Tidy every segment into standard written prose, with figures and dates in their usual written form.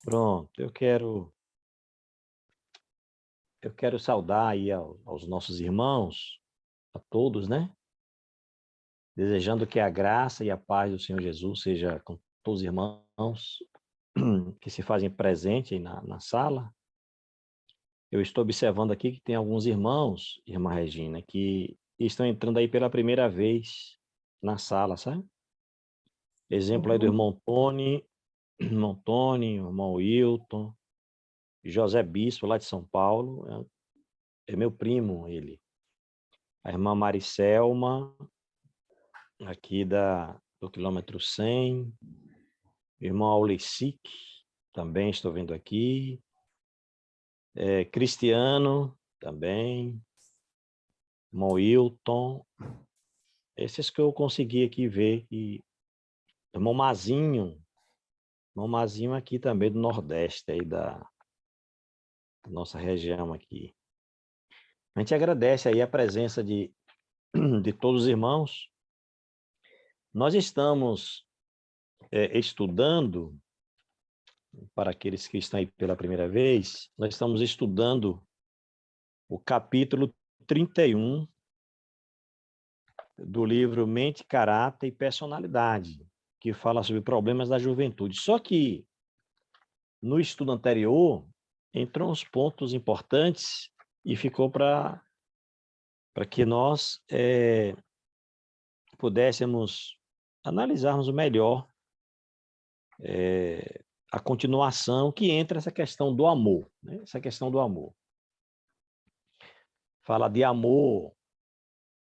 Pronto, eu quero saudar aí aos nossos irmãos, a todos, né? Desejando que a graça e a paz do Senhor Jesus seja com todos os irmãos que se fazem presente aí na sala. Eu estou observando aqui que tem alguns irmãos, irmã Regina, que estão entrando aí pela primeira vez na sala, sabe? Exemplo aí do Uhum. irmão Tony, irmão Wilton, José Bispo, lá de São Paulo, é meu primo ele. A irmã Maricelma, aqui do quilômetro 100, irmão Aulicic, também estou vendo aqui, Cristiano, também, irmão Wilton, esses que eu consegui aqui ver, e irmão Mazinho aqui também do Nordeste, aí da nossa região aqui. A gente agradece aí a presença de todos os irmãos. Nós estamos estudando, para aqueles que estão aí pela primeira vez, nós estamos estudando o capítulo 31 do livro Mente, Caráter e Personalidade, que fala sobre problemas da juventude. Só que no estudo anterior entrou uns pontos importantes e ficou para que nós pudéssemos analisarmos melhor a continuação que entra essa questão do amor, né? Essa questão do amor. Fala de amor,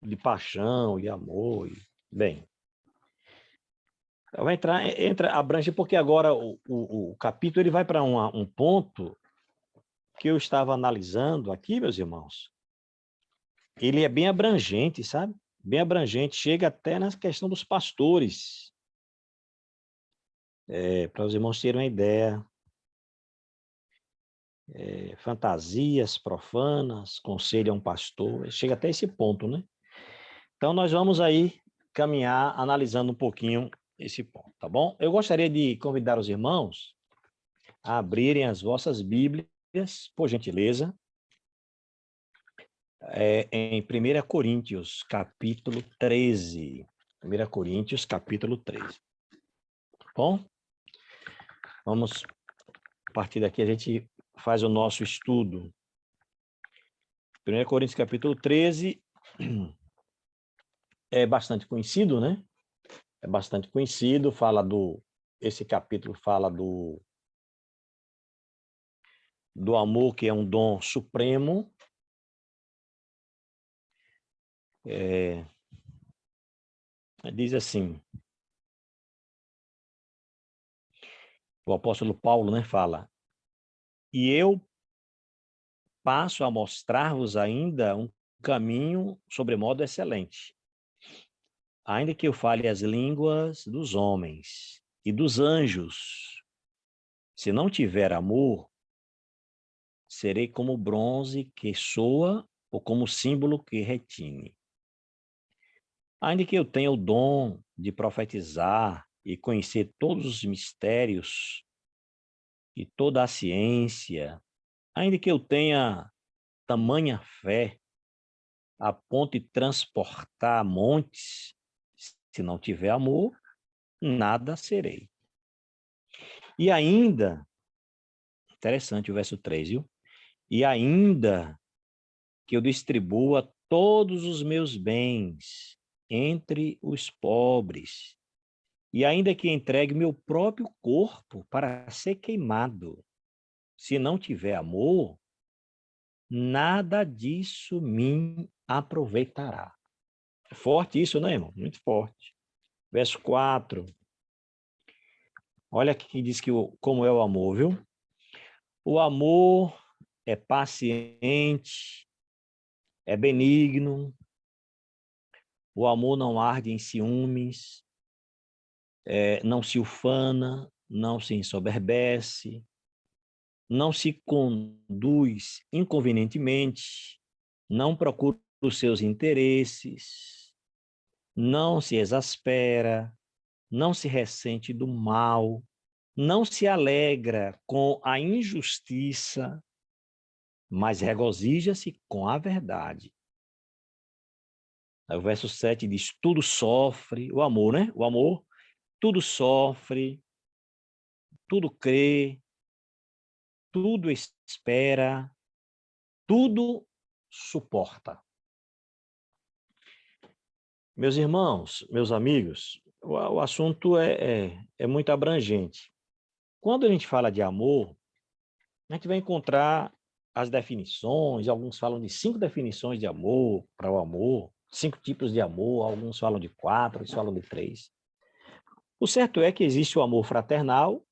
de paixão e amor. Bem, vai abrange, porque agora o capítulo ele vai para um ponto que eu estava analisando aqui, meus irmãos. Ele é bem abrangente, sabe? Bem abrangente, chega até na questão dos pastores. Para os irmãos terem uma ideia. Fantasias profanas, conselho a um pastor, chega até esse ponto, né? Então, nós vamos aí caminhar analisando um pouquinho esse ponto, tá bom? Eu gostaria de convidar os irmãos a abrirem as vossas Bíblias, por gentileza, em 1 Coríntios, capítulo 13. 1 Coríntios, capítulo 13. Bom, vamos, a partir daqui a gente faz o nosso estudo. 1 Coríntios, capítulo 13, é bastante conhecido, né? É bastante conhecido, esse capítulo fala do amor, que é um dom supremo. Diz assim, o apóstolo Paulo, né, fala: e eu passo a mostrar-vos ainda um caminho sobremodo excelente, ainda que eu fale as línguas dos homens e dos anjos, se não tiver amor, serei como bronze que soa ou como símbolo que retine. Ainda que eu tenha o dom de profetizar e conhecer todos os mistérios e toda a ciência, ainda que eu tenha tamanha fé a ponto de transportar montes, se não tiver amor, nada serei. E ainda, interessante o verso 3, viu? E ainda que eu distribua todos os meus bens entre os pobres, e ainda que entregue meu próprio corpo para ser queimado, se não tiver amor, nada disso me aproveitará. É forte isso, né, irmão? Muito forte. Verso 4. Olha aqui que diz como é o amor, viu? O amor é paciente, é benigno, o amor não arde em ciúmes, não se ufana, não se ensoberbece, não se conduz inconvenientemente, não procura os seus interesses, não se exaspera, não se ressente do mal, não se alegra com a injustiça, mas regozija-se com a verdade. Aí o verso 7 diz, tudo sofre, o amor, né? O amor, tudo sofre, tudo crê, tudo espera, tudo suporta. Meus irmãos, meus amigos, o assunto é muito abrangente. Quando a gente fala de amor, a gente vai encontrar as definições, alguns falam de 5 definições de amor para o amor, 5 tipos de amor, alguns falam de 4, outros falam de 3. O certo é que existe o amor fraternal,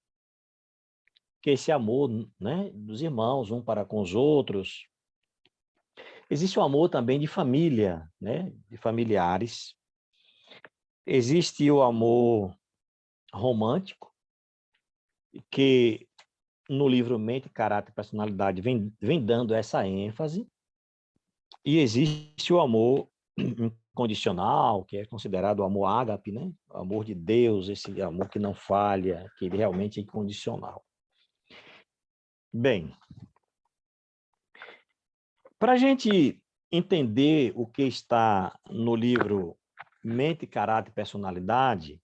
que é esse amor, né, dos irmãos, um para com os outros. Existe o amor também de família, né, de familiares. Existe o amor romântico, que no livro Mente, Caráter e Personalidade vem dando essa ênfase. E existe o amor incondicional, que é considerado o amor ágape, né? O amor de Deus, esse amor que não falha, que ele realmente é incondicional. Bem, para a gente entender o que está no livro Mente, Caráter e Personalidade,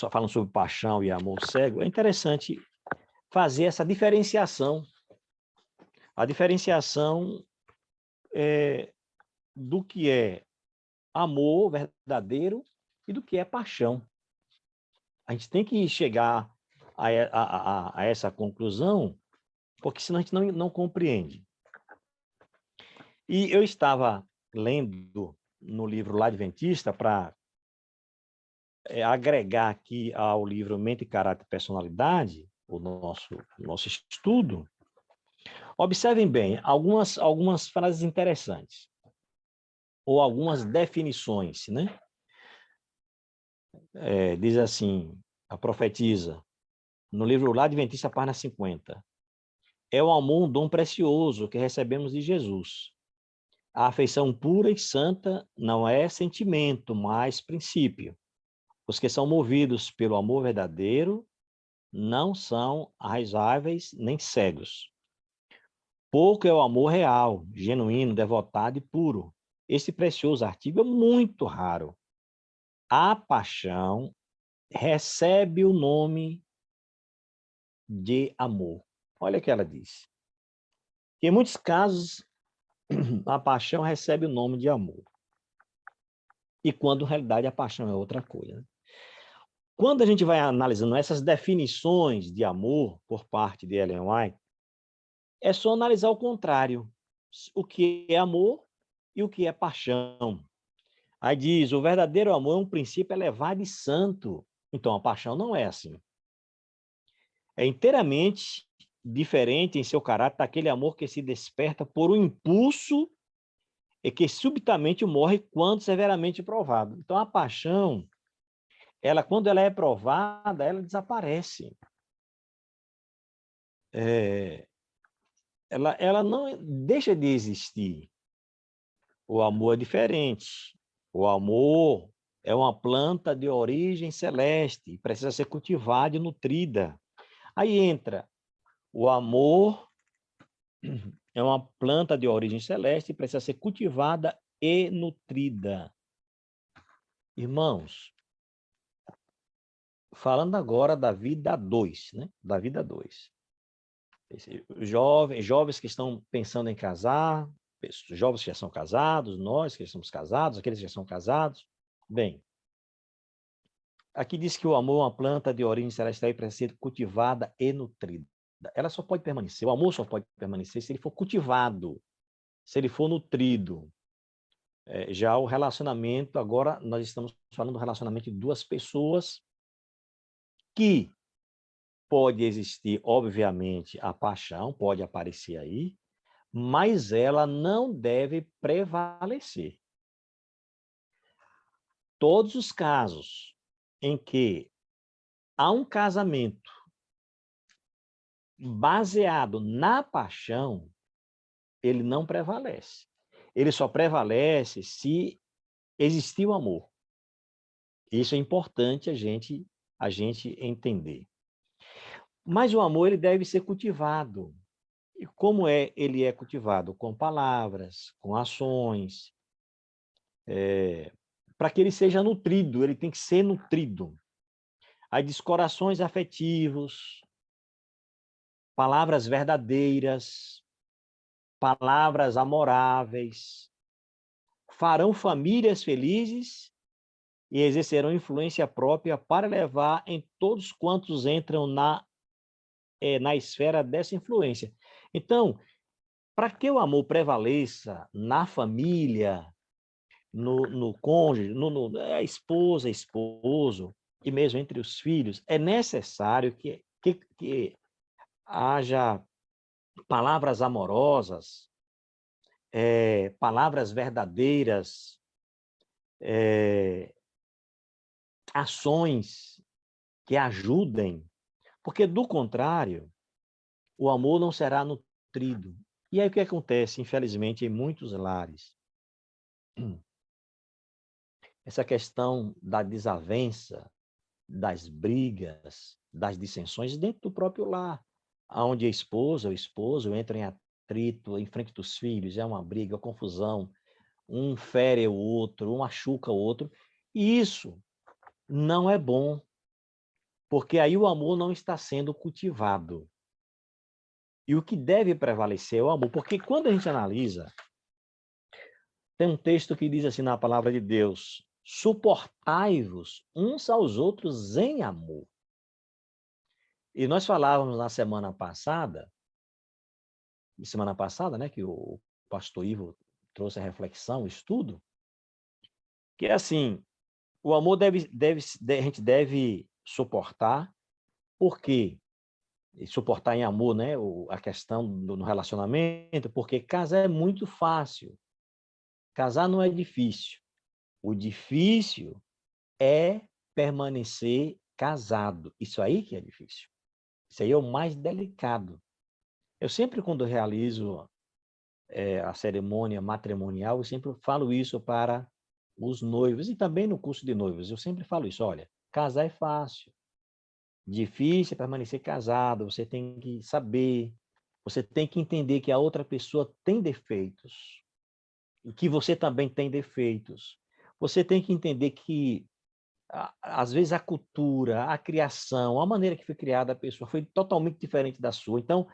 falando sobre paixão e amor cego, é interessante fazer essa diferenciação. A diferenciação do que é amor verdadeiro e do que é paixão. A gente tem que chegar a essa conclusão, porque senão a gente não compreende. E eu estava lendo no livro Lar Adventista para agregar aqui ao livro Mente, Caráter e Personalidade, o nosso estudo. Observem bem algumas frases interessantes, ou algumas definições, né? Diz assim, a profetisa, no livro Lar Adventista, página 50. É o amor um dom precioso que recebemos de Jesus. A afeição pura e santa não é sentimento, mas princípio. Os que são movidos pelo amor verdadeiro não são arraizáveis nem cegos. Pouco é o amor real, genuíno, devotado e puro. Esse precioso artigo é muito raro. A paixão recebe o nome de amor. Olha o que ela diz. Em muitos casos, a paixão recebe o nome de amor. E quando, na realidade, a paixão é outra coisa. Quando a gente vai analisando essas definições de amor por parte de Ellen White, é só analisar o contrário. O que é amor e o que é paixão. Aí diz, o verdadeiro amor é um princípio elevado e santo. Então, a paixão não é assim. É inteiramente diferente em seu caráter daquele amor que se desperta por um impulso e que subitamente morre quando severamente provado. Então, a paixão, quando ela é provada, ela desaparece. Ela não deixa de existir. O amor é diferente. O amor é uma planta de origem celeste, precisa ser cultivada e nutrida. Aí entra o amor, é uma planta de origem celeste, precisa ser cultivada e nutrida. Irmãos, falando agora da vida 2, né? Da vida 2. Jovens que estão pensando em casar, jovens que já são casados, nós que estamos casados, aqueles que já são casados. Bem, aqui diz que o amor é uma planta de origem celestial para ser cultivada e nutrida. Ela só pode permanecer, o amor só pode permanecer se ele for cultivado, se ele for nutrido. Já o relacionamento, agora nós estamos falando do relacionamento de duas pessoas que pode existir, obviamente, a paixão, pode aparecer aí, mas ela não deve prevalecer. Todos os casos em que há um casamento baseado na paixão, ele não prevalece. Ele só prevalece se existir o amor. Isso é importante a gente entender. Mas o amor ele deve ser cultivado. E como ele é cultivado? Com palavras, com ações, para que ele seja nutrido, ele tem que ser nutrido. Aí diz corações afetivos, palavras verdadeiras, palavras amoráveis, farão famílias felizes e exercerão influência própria para levar em todos quantos entram na esfera dessa influência. Então, para que o amor prevaleça na família, no cônjuge, esposa, esposo, e mesmo entre os filhos, é necessário que haja palavras amorosas, palavras verdadeiras, ações que ajudem, porque do contrário, o amor não será nutrido. E aí o que acontece, infelizmente, em muitos lares? Essa questão da desavença, das brigas, das dissensões dentro do próprio lar, onde a esposa ou o esposo entram em atrito em frente dos filhos, é uma briga, uma confusão, um fere o outro, um machuca o outro, e isso não é bom, porque aí o amor não está sendo cultivado. E o que deve prevalecer é o amor, porque quando a gente analisa, tem um texto que diz assim na palavra de Deus: suportai-vos uns aos outros em amor. E nós falávamos na semana passada, né, que o pastor Ivo trouxe a reflexão, o estudo, que é assim, o amor a gente deve suportar, porque suportar em amor, né, a questão no relacionamento, porque casar é muito fácil. Casar não é difícil. O difícil é permanecer casado. Isso aí que é difícil. Isso aí é o mais delicado. Eu sempre, quando realizo a cerimônia matrimonial, eu sempre falo isso para os noivos, e também no curso de noivos, eu sempre falo isso, olha, casar é fácil, difícil é permanecer casado, você tem que saber, você tem que entender que a outra pessoa tem defeitos, e que você também tem defeitos. Você tem que entender que, às vezes, a cultura, a criação, a maneira que foi criada a pessoa foi totalmente diferente da sua. Então,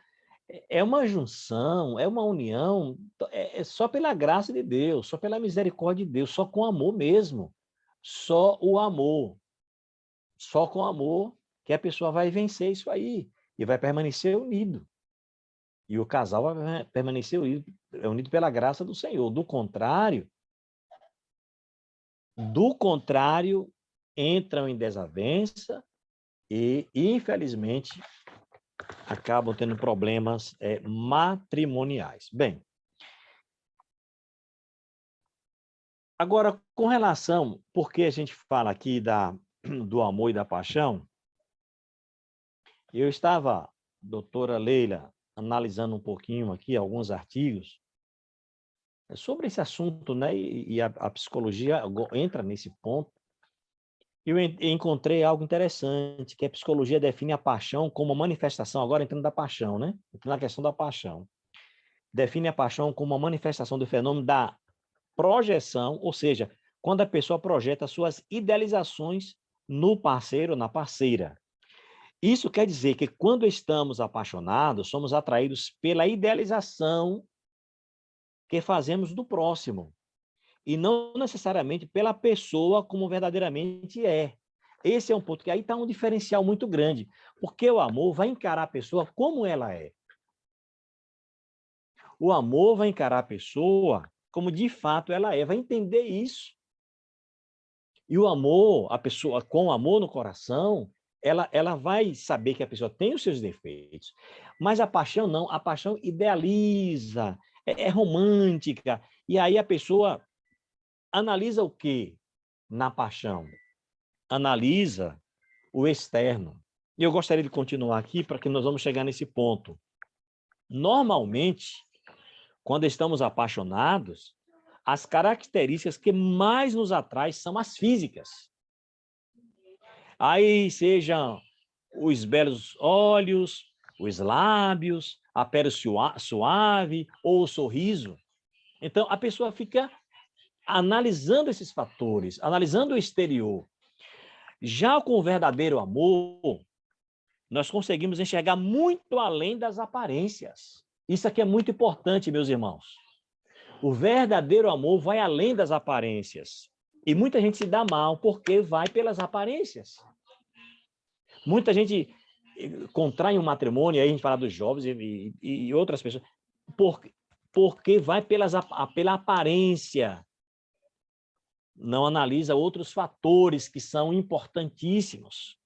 é uma junção, é uma união, é só pela graça de Deus, só pela misericórdia de Deus, só com amor mesmo. Só o amor. Só com amor que a pessoa vai vencer isso aí e vai permanecer unido. E o casal vai permanecer unido pela graça do Senhor. Do contrário, entram em desavença e, infelizmente, acabam tendo problemas matrimoniais. Bem, agora, com relação, porque a gente fala aqui do amor e da paixão, eu estava, doutora Leila, analisando um pouquinho aqui alguns artigos sobre esse assunto, né? E a psicologia entra nesse ponto. Eu encontrei algo interessante, que a psicologia define a paixão como manifestação, agora entrando da paixão, né? Entrando na questão da paixão. Define a paixão como uma manifestação do fenômeno da projeção, ou seja, quando a pessoa projeta suas idealizações no parceiro ou na parceira. Isso quer dizer que quando estamos apaixonados, somos atraídos pela idealização que fazemos do próximo, e não necessariamente pela pessoa como verdadeiramente é. Esse é um ponto que aí está um diferencial muito grande, porque o amor vai encarar a pessoa como ela é. O amor vai encarar a pessoa como de fato ela é, vai entender isso. E o amor, a pessoa com amor no coração, ela vai saber que a pessoa tem os seus defeitos. Mas a paixão não, a paixão idealiza, é romântica. E aí a pessoa analisa o quê na paixão? Analisa o externo. E eu gostaria de continuar aqui para que nós vamos chegar nesse ponto. Normalmente, quando estamos apaixonados, as características que mais nos atraem são as físicas. Aí sejam os belos olhos, os lábios, a pele suave ou o sorriso. Então, a pessoa fica analisando esses fatores, analisando o exterior. Já com o verdadeiro amor, nós conseguimos enxergar muito além das aparências. Isso aqui é muito importante, meus irmãos. O verdadeiro amor vai além das aparências. E muita gente se dá mal porque vai pelas aparências. Muita gente contrai um matrimônio, aí a gente fala dos jovens e outras pessoas, porque vai pela aparência. Não analisa outros fatores que são importantíssimos.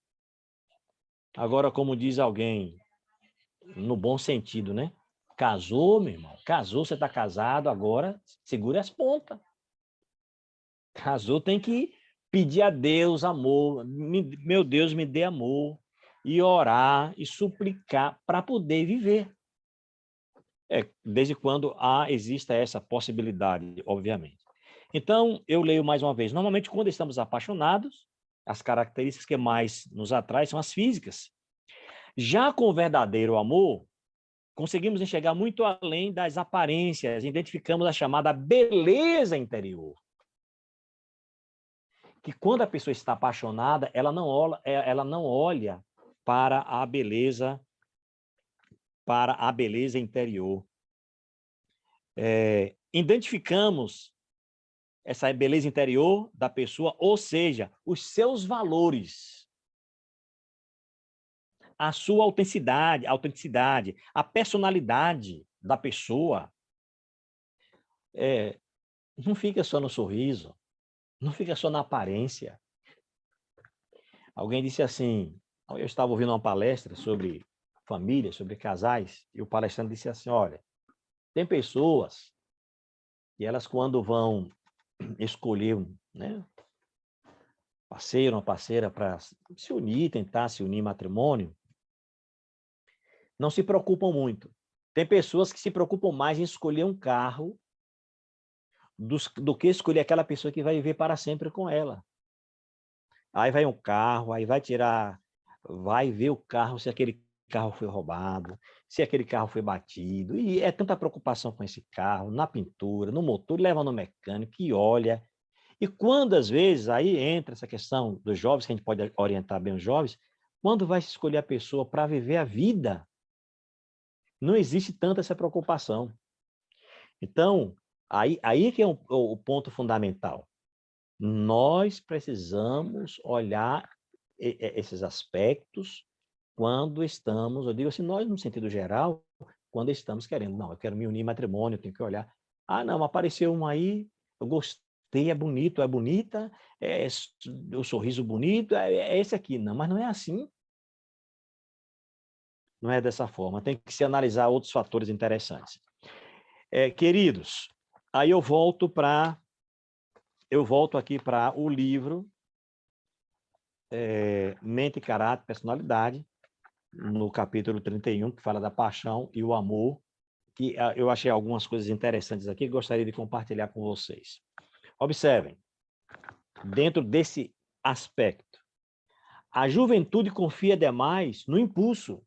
Agora, como diz alguém, no bom sentido, né? Casou, meu irmão, casou, você está casado, agora segura as pontas. Casou, tem que pedir a Deus amor, meu Deus, me dê amor, e orar e suplicar para poder viver. Desde quando exista essa possibilidade, obviamente. Então, eu leio mais uma vez. Normalmente, quando estamos apaixonados, as características que mais nos atraem são as físicas. Já com o verdadeiro amor, conseguimos enxergar muito além das aparências, identificamos a chamada beleza interior. Que quando a pessoa está apaixonada, ela não olha para a beleza interior. Identificamos essa beleza interior da pessoa, ou seja, os seus valores, a sua autenticidade, a personalidade da pessoa. Não fica só no sorriso, não fica só na aparência. Alguém disse assim, eu estava ouvindo uma palestra sobre família, sobre casais, e o palestrante disse assim, olha, tem pessoas que elas quando vão escolher, né, parceiro, uma parceira para se unir, tentar se unir em matrimônio, não se preocupam muito. Tem pessoas que se preocupam mais em escolher um carro do que escolher aquela pessoa que vai viver para sempre com ela. Aí vai um carro, aí vai ver o carro, se aquele carro foi roubado, se aquele carro foi batido, e é tanta preocupação com esse carro, na pintura, no motor, leva no mecânico, e olha. E quando, às vezes, aí entra essa questão dos jovens, que a gente pode orientar bem os jovens, quando vai se escolher a pessoa para viver a vida, não existe tanta essa preocupação. Então, aí que é o ponto fundamental. Nós precisamos olhar esses aspectos quando estamos, eu digo assim, nós no sentido geral, quando estamos querendo, não, eu quero me unir em matrimônio, eu tenho que olhar, não, apareceu um aí, eu gostei, é bonito, é bonita, o sorriso bonito, é esse aqui. Não, mas não é assim. Não é dessa forma, tem que se analisar outros fatores interessantes. Queridos, aí eu volto aqui para o livro Mente, Caráter, Personalidade, no capítulo 31, que fala da paixão e o amor, que eu achei algumas coisas interessantes aqui que gostaria de compartilhar com vocês. Observem, dentro desse aspecto, a juventude confia demais no impulso.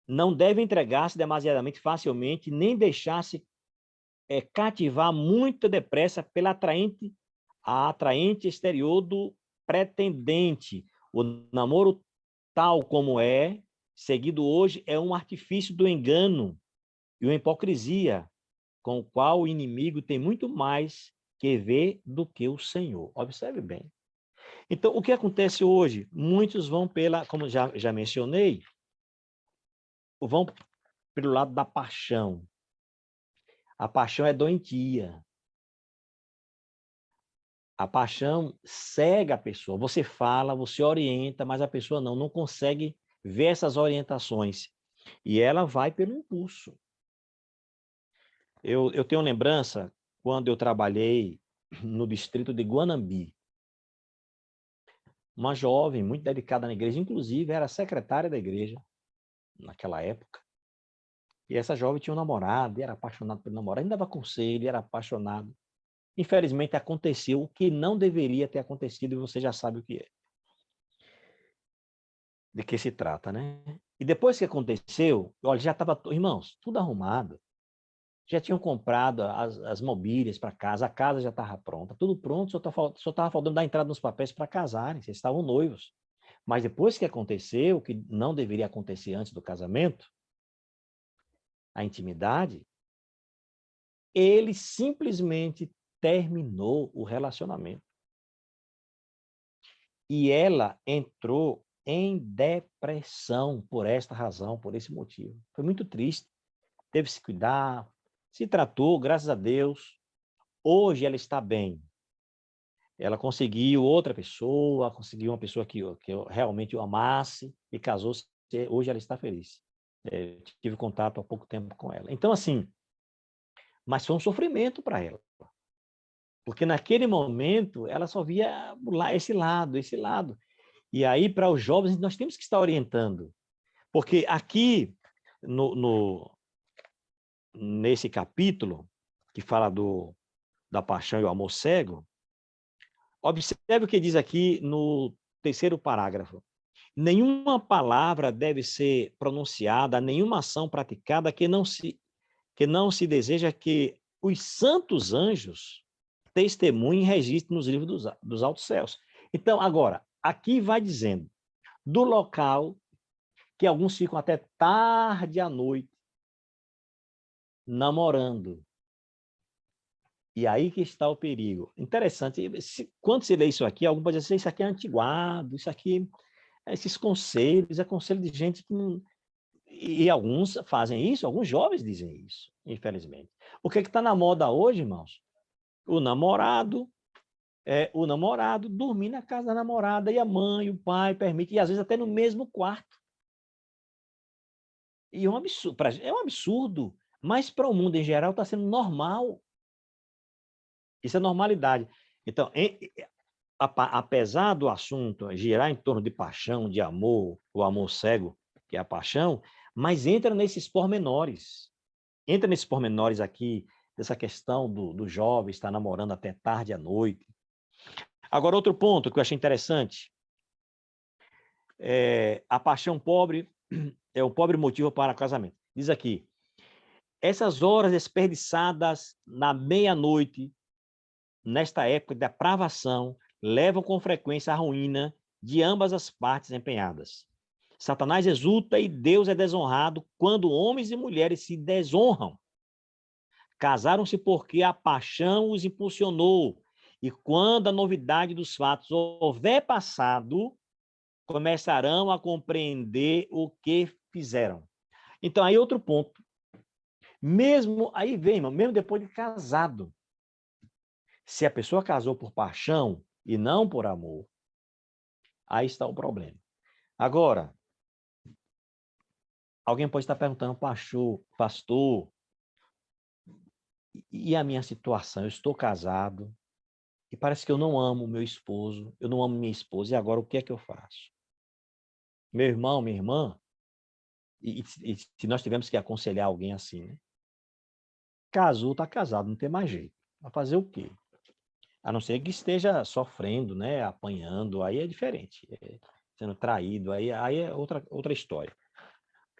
Não deve entregar-se demasiadamente facilmente, nem deixar-se cativar muito depressa pela atraente exterior do pretendente. O namoro tal como seguido hoje, é um artifício do engano e uma hipocrisia, com o qual o inimigo tem muito mais que ver do que o Senhor. Observe bem. Então, o que acontece hoje? Muitos vão como já mencionei, vão pelo lado da paixão. A paixão é doentia. A paixão cega a pessoa. Você fala, você orienta, mas a pessoa não consegue ver essas orientações. E ela vai pelo impulso. Eu tenho lembrança quando eu trabalhei no distrito de Guanambi. Uma jovem muito dedicada na igreja, inclusive era secretária da igreja naquela época. E essa jovem tinha um namorado, e era apaixonado pelo namorado, ainda dava conselho, era apaixonado. infelizmente aconteceu o que não deveria ter acontecido e você já sabe o que é. De que se trata, né? E depois que aconteceu, olha, já estava, irmãos, tudo arrumado. Já tinham comprado as mobílias para casa, a casa já estava pronta, tudo pronto, só estava faltando dar entrada nos papéis para casarem, vocês estavam noivos. Mas depois que aconteceu, o que não deveria acontecer antes do casamento, a intimidade, ele simplesmente terminou o relacionamento. E ela entrou em depressão por esta razão, por esse motivo. Foi muito triste. Teve que se cuidar, se tratou, graças a Deus. Hoje ela está bem. Ela conseguiu outra pessoa, conseguiu uma pessoa que eu realmente o amasse e casou-se. Hoje ela está feliz. Tive contato há pouco tempo com ela. Então, assim, mas foi um sofrimento para ela. Porque naquele momento ela só via esse lado, esse lado. E aí, para os jovens, nós temos que estar orientando. Porque aqui, nesse capítulo, que fala da paixão e o amor cego, observe o que diz aqui no terceiro parágrafo. Nenhuma palavra deve ser pronunciada, nenhuma ação praticada que não se deseja que os santos anjos testemunhem e registrem nos livros dos altos céus. Então, agora, aqui vai dizendo do local que alguns ficam até tarde à noite namorando. E aí que está o perigo. Interessante, quando se lê isso aqui, alguém pode dizer, isso aqui é antiguado, isso aqui, esses conselhos, é conselho de gente que não... E alguns fazem isso, alguns jovens dizem isso, infelizmente. O que está na moda hoje, irmãos? O namorado dormir na casa da namorada e a mãe, o pai permite, e às vezes até no mesmo quarto. E é um absurdo, mas para o mundo em geral está sendo normal. Isso é normalidade. Então, apesar do assunto girar em torno de paixão, de amor, o amor cego, que é a paixão, mas entra nesses pormenores. Entra nesses pormenores aqui, dessa questão do jovem estar namorando até tarde à noite. Agora, outro ponto que eu achei interessante, a paixão pobre é o pobre motivo para o casamento. Diz aqui, essas horas desperdiçadas na meia-noite, nesta época de depravação, levam com frequência à ruína de ambas as partes empenhadas. Satanás exulta e Deus é desonrado quando homens e mulheres se desonram. Casaram-se porque a paixão os impulsionou, e quando a novidade dos fatos houver passado, começarão a compreender o que fizeram. Então, aí outro ponto. Mesmo, aí vem, irmão, mesmo depois de casado, se a pessoa casou por paixão e não por amor, aí está o problema. Agora, alguém pode estar perguntando, pastor, e a minha situação? Eu estou casado e parece que eu não amo meu esposo, eu não amo minha esposa, e agora o que é que eu faço? Meu irmão, minha irmã, e se nós tivermos que aconselhar alguém assim, né? Casou, está casado, não tem mais jeito. Vai fazer o quê? A não ser que esteja sofrendo, né? Apanhando, aí é diferente. Sendo traído, aí é outra história.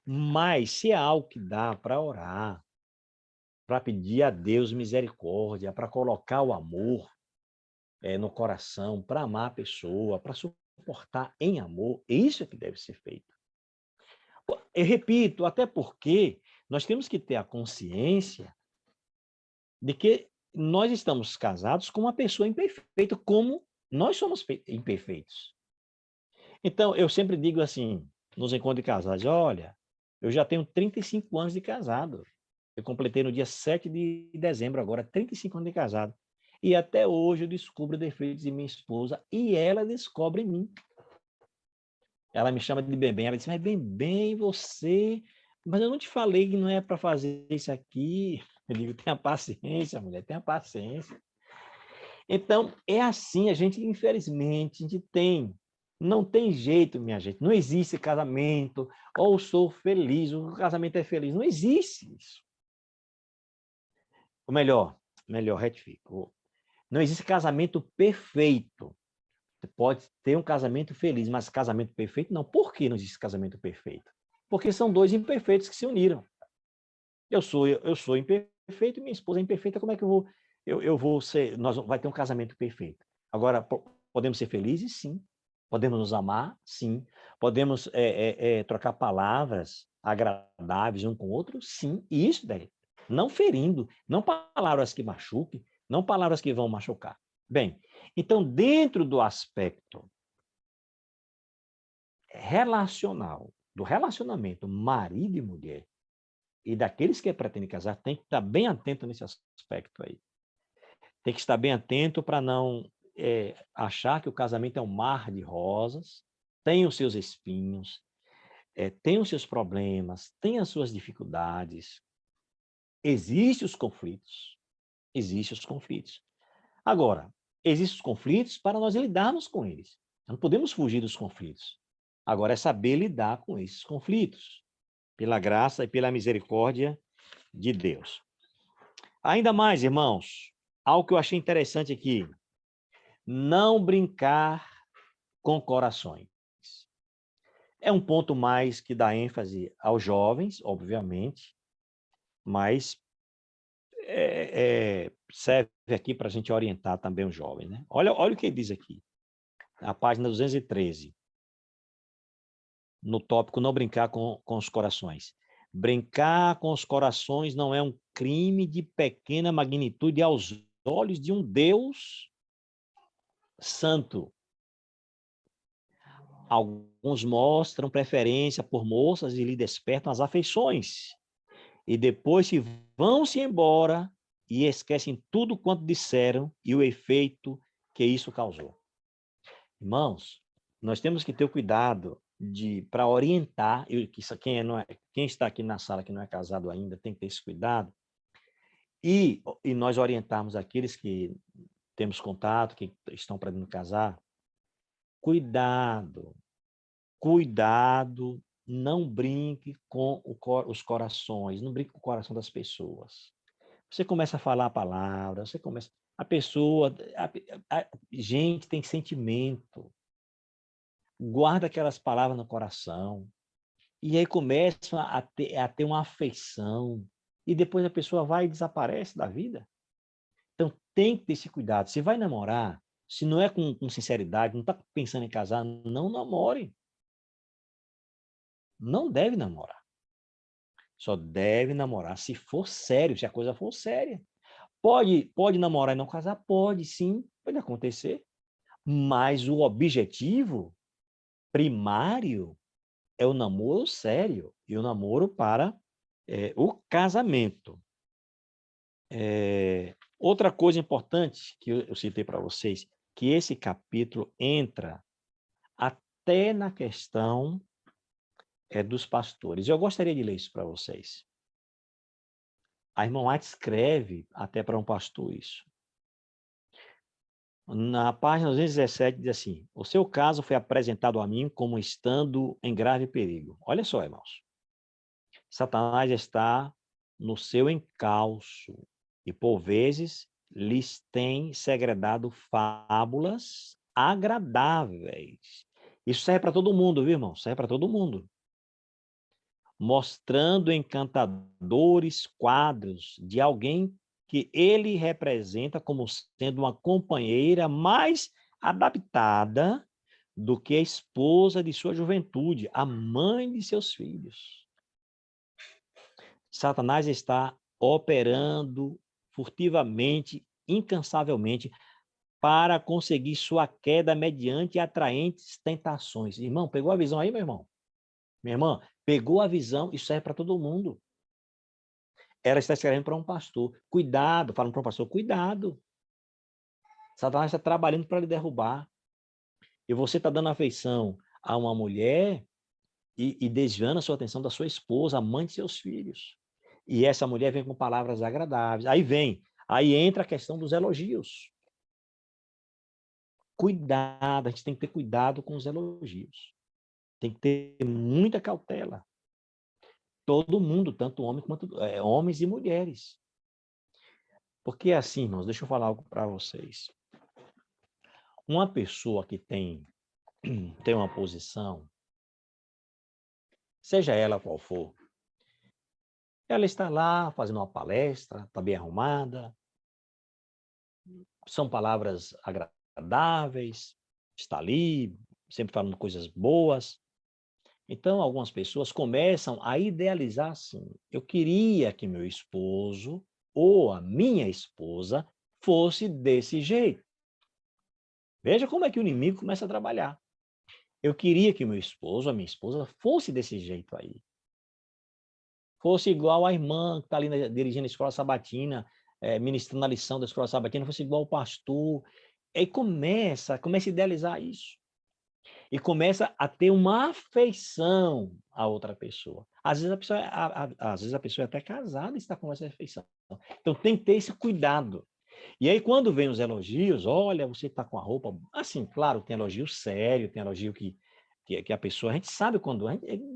Mas se é algo que dá para orar, para pedir a Deus misericórdia, para colocar o amor no coração, para amar a pessoa, para suportar em amor, isso é que deve ser feito. Eu repito, até porque nós temos que ter a consciência de que nós estamos casados com uma pessoa imperfeita, como nós somos imperfeitos. Então, eu sempre digo assim, nos encontros de casais, olha, eu já tenho 35 anos de casado. Eu completei no dia 7 de dezembro agora, 35 anos de casado. E até hoje eu descubro defeitos em minha esposa e ela descobre em mim. Ela me chama de bem, ela diz, mas bem, você... Mas eu não te falei que não é para fazer isso aqui. Eu digo, tenha paciência, mulher, tenha paciência. Então, é assim, a gente, infelizmente, a gente não tem jeito, minha gente, não existe casamento, ou sou feliz, o casamento é feliz, não existe isso. Ou melhor, retifico, Não existe casamento perfeito. Você pode ter um casamento feliz, mas casamento perfeito não. Por que não existe casamento perfeito? Porque são dois imperfeitos que se uniram. Eu sou imperfeito e minha esposa é imperfeita. Como é que eu vou ser? Nós vai ter um casamento perfeito. Agora, podemos ser felizes? Sim. Podemos nos amar? Sim. Podemos trocar palavras agradáveis um com o outro? Sim. E isso daí, não ferindo, não palavras que machuquem, não palavras que vão machucar. Bem, então, dentro do aspecto relacional, do relacionamento marido e mulher, e daqueles que pretendem casar, tem que estar bem atento nesse aspecto aí. Tem que estar bem atento para não achar que o casamento é um mar de rosas, tem os seus espinhos, tem os seus problemas, tem as suas dificuldades, existem os conflitos, existem os conflitos. Agora, existem os conflitos para nós lidarmos com eles. Não podemos fugir dos conflitos. Agora é saber lidar com esses conflitos, pela graça e pela misericórdia de Deus. Ainda mais, irmãos, algo que eu achei interessante aqui, não brincar com corações. É um ponto mais que dá ênfase aos jovens, obviamente, mas serve aqui para a gente orientar também os jovens, né? Olha o que ele diz aqui, na página 213, no tópico não brincar com os corações. Brincar com os corações não é um crime de pequena magnitude aos olhos de um Deus santo. Alguns mostram preferência por moças e lhe despertam as afeições. E depois vão-se embora e esquecem tudo quanto disseram e o efeito que isso causou. Irmãos, nós temos que ter o cuidado para orientar, quem está aqui na sala que não é casado ainda tem que ter esse cuidado, e nós orientarmos aqueles que temos contato, que estão pretendendo casar, cuidado, cuidado, não brinque com os corações, não brinque com o coração das pessoas. Você começa a falar a palavra, você começa... A pessoa... gente tem sentimento. Guarda aquelas palavras no coração. E aí começam a ter uma afeição. E depois a pessoa vai e desaparece da vida. Então tem que ter esse cuidado. Se vai namorar, se não é com sinceridade, não está pensando em casar, não namore. Não deve namorar. Só deve namorar se for sério, se a coisa for séria. Pode namorar e não casar? Pode, sim, pode acontecer. Mas o objetivo primário é o namoro sério e o namoro para o casamento. Outra coisa importante que eu citei para vocês, que esse capítulo entra até na questão dos pastores. Eu gostaria de ler isso para vocês. A irmã White escreve até para um pastor isso. Na página 217 diz assim: o seu caso foi apresentado a mim como estando em grave perigo. Olha só, irmãos. Satanás está no seu encalço e, por vezes, lhes tem segredado fábulas agradáveis. Isso serve para todo mundo, viu, irmão? Serve para todo mundo. Mostrando encantadores quadros de alguém que ele representa como sendo uma companheira mais adaptada do que a esposa de sua juventude, a mãe de seus filhos. Satanás está operando furtivamente, incansavelmente, para conseguir sua queda mediante atraentes tentações. Irmão, pegou a visão aí, meu irmão? Minha irmã, pegou a visão? Isso serve para todo mundo. Ela está escrevendo para um pastor. Cuidado, falando para um pastor, cuidado. Satanás está trabalhando para lhe derrubar. E você está dando afeição a uma mulher e desviando a sua atenção da sua esposa, a mãe de seus filhos. E essa mulher vem com palavras agradáveis. Aí entra a questão dos elogios. Cuidado, a gente tem que ter cuidado com os elogios. Tem que ter muita cautela. Todo mundo, tanto homens quanto homens e mulheres. Porque assim, irmãos, deixa eu falar algo para vocês. Uma pessoa que tem uma posição, seja ela qual for, ela está lá fazendo uma palestra, está bem arrumada, são palavras agradáveis, está ali, sempre falando coisas boas. Então, algumas pessoas começam a idealizar assim: eu queria que meu esposo ou a minha esposa fosse desse jeito. Veja como é que o inimigo começa a trabalhar. Eu queria que meu esposo, a minha esposa, fosse desse jeito aí. Fosse igual a irmã que está ali dirigindo a escola sabatina, ministrando a lição da escola sabatina, fosse igual o pastor. Aí começa a idealizar isso. E começa a ter uma afeição à outra pessoa. Às vezes a pessoa é até casada e está com essa afeição. Então tem que ter esse cuidado. E aí, quando vem os elogios, olha, você está com a roupa. Assim, claro, tem elogio sério, tem elogio que a pessoa. A gente sabe quando.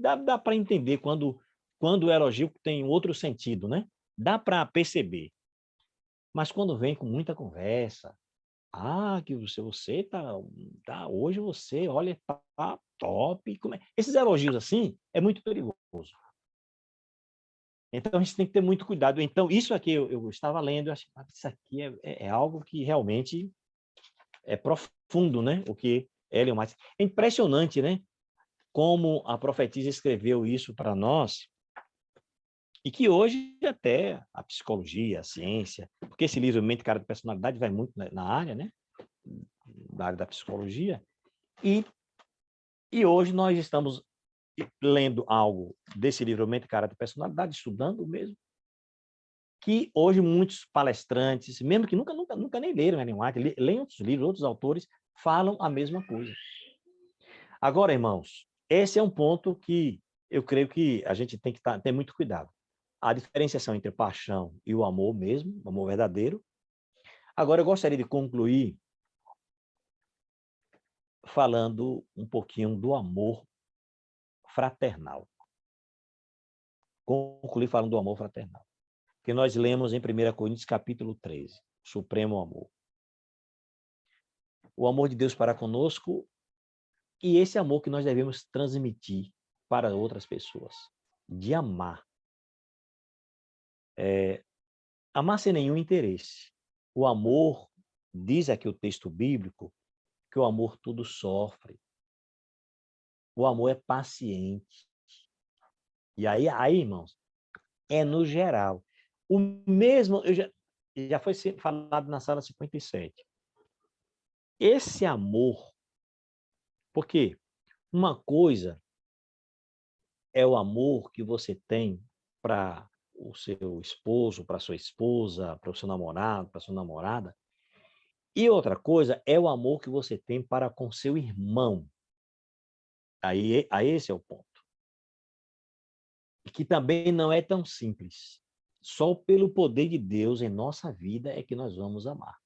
Dá para entender quando o elogio tem outro sentido, né? Dá para perceber. Mas quando vem com muita conversa, que você tá hoje você, olha, tá top. Esses elogios assim é muito perigoso. Então a gente tem que ter muito cuidado. Então, isso aqui eu estava lendo, eu achei, isso aqui é algo que realmente é profundo, né? O que Ellen White. É impressionante, né? Como a profetisa escreveu isso para nós, e que hoje até a psicologia, a ciência, porque esse livro Mente, Cara de Personalidade vai muito na área, né? Da área da psicologia, e, e hoje nós estamos lendo algo desse livro Mente, Cara de Personalidade, estudando mesmo, que hoje muitos palestrantes, mesmo que nunca nem leram Ellen White, leem outros livros, outros autores, falam a mesma coisa. Agora, irmãos, esse é um ponto que eu creio que a gente tem que ter muito cuidado. A diferenciação entre paixão e o amor mesmo, o amor verdadeiro. Agora, eu gostaria de concluir falando um pouquinho do amor fraternal. Concluir falando do amor fraternal. Que nós lemos em 1 Coríntios capítulo 13, Supremo Amor. O amor de Deus para conosco e esse amor que nós devemos transmitir para outras pessoas. De amar. Amar sem nenhum interesse. O amor, diz aqui o texto bíblico, que o amor tudo sofre. O amor é paciente. E aí irmãos, é no geral. O mesmo, já foi falado na sala 57. Esse amor, porque uma coisa é o amor que você tem para o seu esposo, para sua esposa, para o seu namorado, para sua namorada, e outra coisa é o amor que você tem para com seu irmão. Aí esse é o ponto. E que também não é tão simples. Só pelo poder de Deus em nossa vida é que nós vamos amar.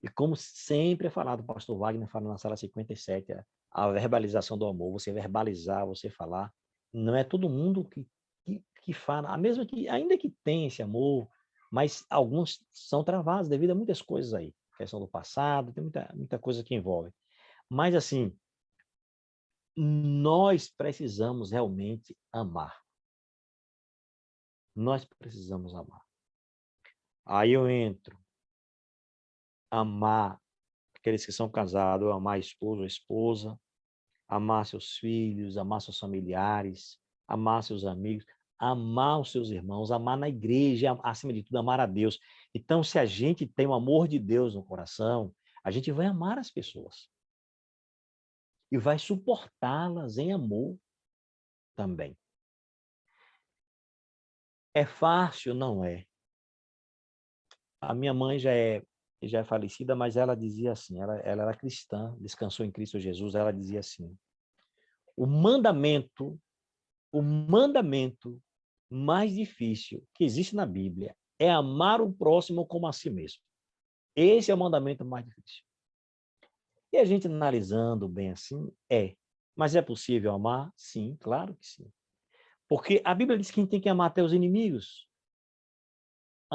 E como sempre é falado, o pastor Wagner fala na sala 57, a verbalização do amor, você verbalizar, você falar. Não é todo mundo que fala, ainda que tenha esse amor, mas alguns são travados devido a muitas coisas aí. Questão do passado, tem muita coisa que envolve. Mas assim, nós precisamos realmente amar. Nós precisamos amar. Aí eu entro, amar aqueles que são casados, amar esposo ou esposa, amar seus filhos, amar seus familiares, amar seus amigos, amar os seus irmãos, amar na igreja, acima de tudo, amar a Deus. Então, se a gente tem o amor de Deus no coração, a gente vai amar as pessoas. E vai suportá-las em amor também. É fácil? Não é. A minha mãe já é falecida, mas ela dizia assim, ela era cristã, descansou em Cristo Jesus, ela dizia assim, o mandamento mais difícil que existe na Bíblia é amar o próximo como a si mesmo. Esse é o mandamento mais difícil. E a gente analisando bem assim, mas é possível amar? Sim, claro que sim. Porque a Bíblia diz que a gente tem que amar até os inimigos.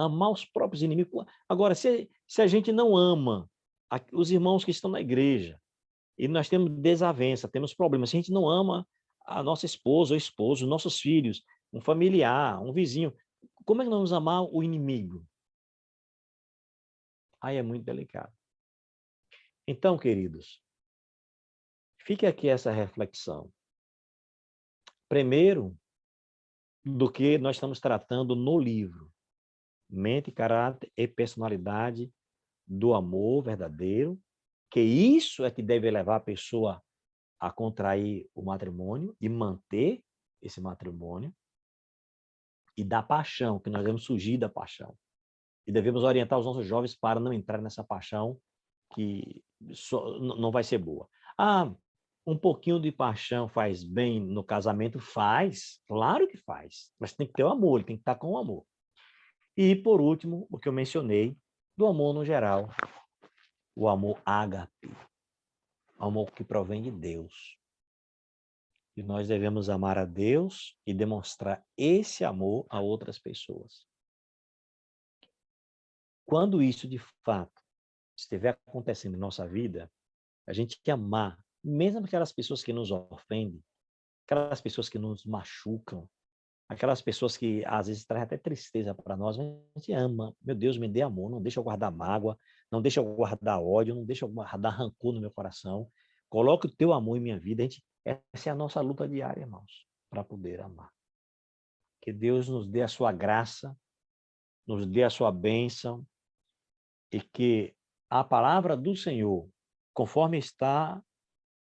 amar os próprios inimigos. Agora, se a gente não ama os irmãos que estão na igreja, e nós temos desavença, temos problemas, se a gente não ama a nossa esposa ou esposo, nossos filhos, um familiar, um vizinho, como é que nós vamos amar o inimigo? Aí é muito delicado. Então, queridos, fique aqui essa reflexão. Primeiro, do que nós estamos tratando no livro. Mente, caráter e personalidade do amor verdadeiro, que isso é que deve levar a pessoa a contrair o matrimônio e manter esse matrimônio, e da paixão, que nós devemos fugir da paixão. E devemos orientar os nossos jovens para não entrar nessa paixão que não vai ser boa. Ah, um pouquinho de paixão faz bem no casamento? Faz, claro que faz. Mas tem que ter o amor, ele tem que estar com o amor. E, por último, o que eu mencionei, do amor no geral, o amor ágape, o amor que provém de Deus. E nós devemos amar a Deus e demonstrar esse amor a outras pessoas. Quando isso, de fato, estiver acontecendo em nossa vida, a gente quer amar, mesmo aquelas pessoas que nos ofendem, aquelas pessoas que nos machucam, aquelas pessoas que às vezes trazem até tristeza para nós, mas a gente ama. Meu Deus, me dê amor, não deixa eu guardar mágoa, não deixa eu guardar ódio, não deixa eu guardar rancor no meu coração. Coloque o teu amor em minha vida. Essa é a nossa luta diária, irmãos, para poder amar. Que Deus nos dê a sua graça, nos dê a sua bênção, e que a palavra do Senhor, conforme está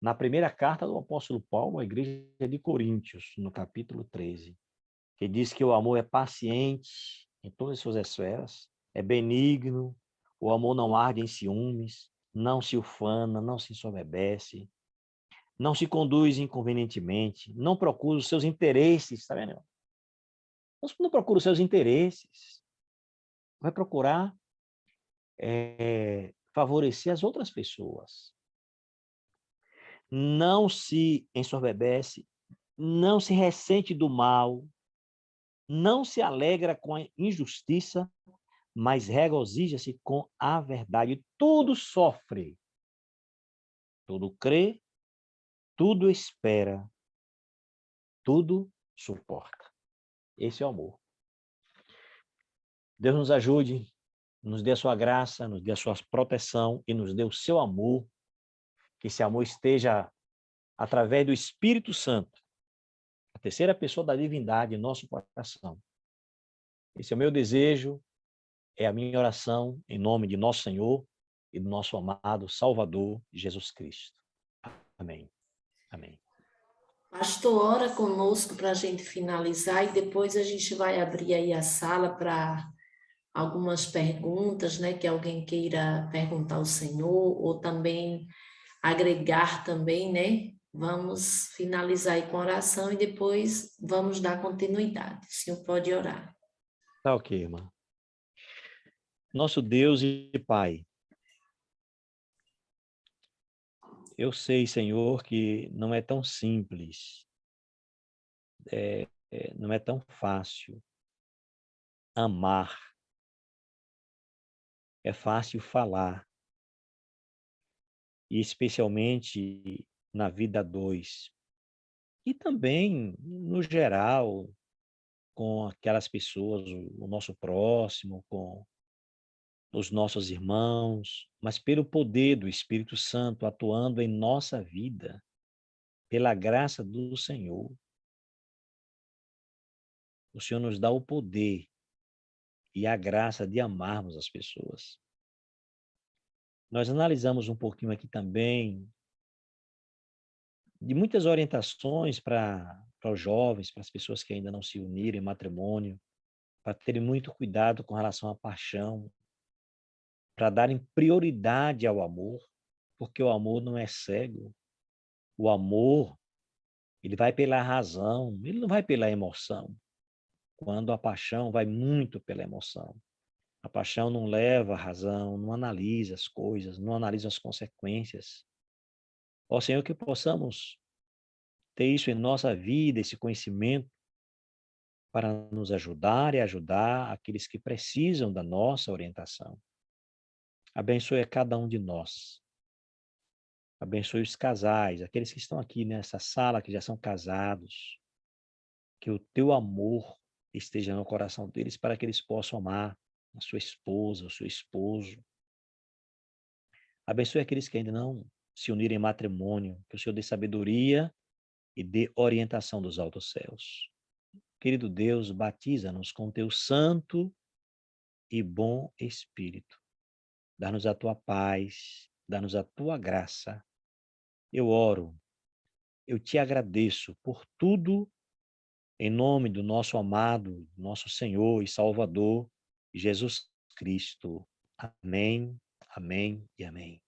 na primeira carta do apóstolo Paulo à igreja de Coríntios, no capítulo 13, que diz que o amor é paciente em todas as suas esferas, é benigno, o amor não arde em ciúmes, não se ufana, não se ensoberbece, não se conduz inconvenientemente, não procura os seus interesses, tá vendo? Não procura os seus interesses, vai procurar favorecer as outras pessoas. Não se ensoberbece, não se ressente do mal, não se alegra com a injustiça, mas regozija-se com a verdade. Tudo sofre, tudo crê, tudo espera, tudo suporta. Esse é o amor. Deus nos ajude, nos dê a sua graça, nos dê a sua proteção e nos dê o seu amor, que esse amor esteja através do Espírito Santo, a terceira pessoa da divindade em nosso coração. Esse é o meu desejo, é a minha oração em nome de nosso Senhor e do nosso amado Salvador Jesus Cristo. Amém. Amém. Pastor, ora conosco para a gente finalizar e depois a gente vai abrir aí a sala para algumas perguntas, né, que alguém queira perguntar ao Senhor ou também agregar também, né? Vamos finalizar aí com oração e depois vamos dar continuidade. O senhor pode orar. Tá ok, irmã. Nosso Deus e Pai, eu sei, Senhor, que não é tão simples, não é tão fácil amar. É fácil falar, e especialmente na vida a dois. E também, no geral, com aquelas pessoas, o nosso próximo, com os nossos irmãos, mas pelo poder do Espírito Santo atuando em nossa vida, pela graça do Senhor. O Senhor nos dá o poder e a graça de amarmos as pessoas. Nós analisamos um pouquinho aqui também de muitas orientações para os jovens, para as pessoas que ainda não se uniram em matrimônio, para terem muito cuidado com relação à paixão, para darem prioridade ao amor, porque o amor não é cego. O amor, ele vai pela razão, ele não vai pela emoção. Quando a paixão vai muito pela emoção. A paixão não leva a razão, não analisa as coisas, não analisa as consequências. Ó Senhor, que possamos ter isso em nossa vida, esse conhecimento, para nos ajudar e ajudar aqueles que precisam da nossa orientação. Abençoe a cada um de nós. Abençoe os casais, aqueles que estão aqui nessa sala, que já são casados. Que o teu amor esteja no coração deles para que eles possam amar a sua esposa, o seu esposo. Abençoe aqueles que ainda não se uniram em matrimônio, que o Senhor dê sabedoria e dê orientação dos altos céus. Querido Deus, batiza-nos com teu santo e bom Espírito. Dá-nos a tua paz, dá-nos a tua graça. Eu oro, eu te agradeço por tudo, em nome do nosso amado, nosso Senhor e Salvador, Jesus Cristo. Amém, amém e amém.